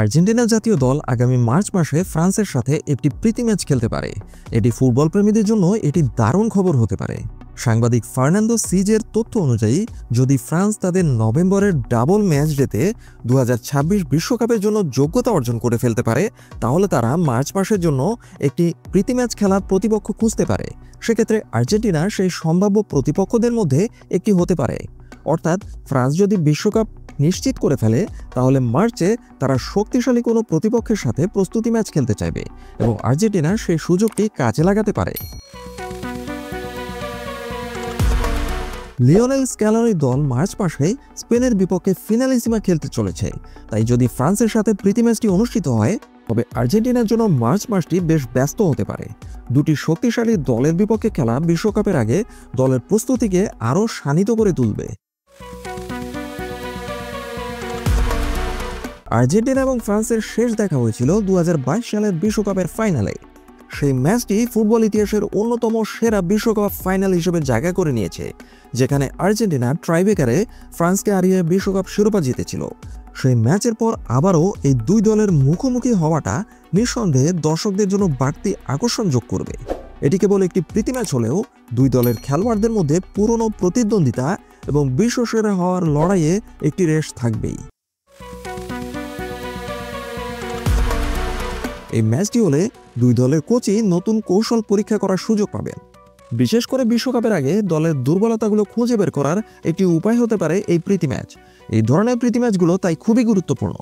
Argentina জাতীয় দল আগামী মার্চ মাসে ফ্রান্সের সাথে একটি প্রীতি ম্যাচ খেলতে পারে। এটি ফুটবল প্রেমীদের জন্য এটি দারুণ খবর হতে পারে। সাংবাদিক ফার্নান্দো সিজের তথ্য অনুযায়ী, যদি ফ্রান্স তাদের নভেম্বরের ডাবল ম্যাচ ডেতে 2026 বিশ্বকাপের জন্য যোগ্যতা অর্জন করে ফেলতে পারে, তাহলে তারা মার্চ মাসের জন্য একটি প্রীতি ম্যাচ খেলার প্রতিপক্ষ খুঁজতে পারে। সেক্ষেত্রে আর্জেন্টিনা সেই সম্ভাব্য প্রতিপক্ষদের মধ্যে একটি হতে পারে। অর্থাৎ ফ্রান্স যদি বিশ্বকাপ নিশ্চিত করে ফেলে, তাহলে মার্চে তারা শক্তিশালী কোনো প্রতিপক্ষের সাথে প্রস্তুতি ম্যাচ খেলতে চাইবে এবং আর্জেন্টিনা সেই সুযোগটি কাজে লাগাতে পারে। লিওনেল স্ক্যালোনির দল মার্চ মাসে স্পেনের বিপক্ষে ফিনালিসিমা খেলতে চলেছে। তাই যদি ফ্রান্সের সাথে প্রীতি ম্যাচটি অনুষ্ঠিত হয়, তবে আর্জেন্টিনার জন্য মার্চ মাসটি বেশ ব্যস্ত হতে পারে। দুটি শক্তিশালী দলের বিপক্ষে খেলা বিশ্বকাপের আগে দলের প্রস্তুতিকে আরও শানিত করে তুলবে। আর্জেন্টিনা এবং ফ্রান্সের শেষ দেখা হয়েছিল 2022 সালের বিশ্বকাপের ফাইনালে। সেই ম্যাচটি ফুটবল ইতিহাসের অন্যতম সেরা বিশ্বকাপ ফাইনাল হিসেবে জায়গা করে নিয়েছে, যেখানে আর্জেন্টিনা ট্রাইব্রেকারে ফ্রান্সকে হারিয়ে বিশ্বকাপ শিরোপা জিতেছিল। সেই ম্যাচের পর আবারও এই দুই দলের মুখোমুখি হওয়াটা নিঃসন্দেহে দর্শকদের জন্য বাড়তি আকর্ষণ যোগ করবে। এটি কেবল একটি প্রীতি ম্যাচ হলেও দুই দলের খেলোয়াড়দের মধ্যে পুরনো প্রতিদ্বন্দ্বিতা এবং বিশ্বসেরা হওয়ার লড়াইয়ে একটি রেস থাকবেই। এই ম্যাচটি হলে দুই দলের কোচই নতুন কৌশল পরীক্ষা করার সুযোগ পাবেন। বিশেষ করে বিশ্বকাপের আগে দলের দুর্বলতাগুলো খুঁজে বের করার একটি উপায় হতে পারে এই প্রীতি ম্যাচ। এই ধরনের প্রীতি ম্যাচগুলো তাই খুবই গুরুত্বপূর্ণ।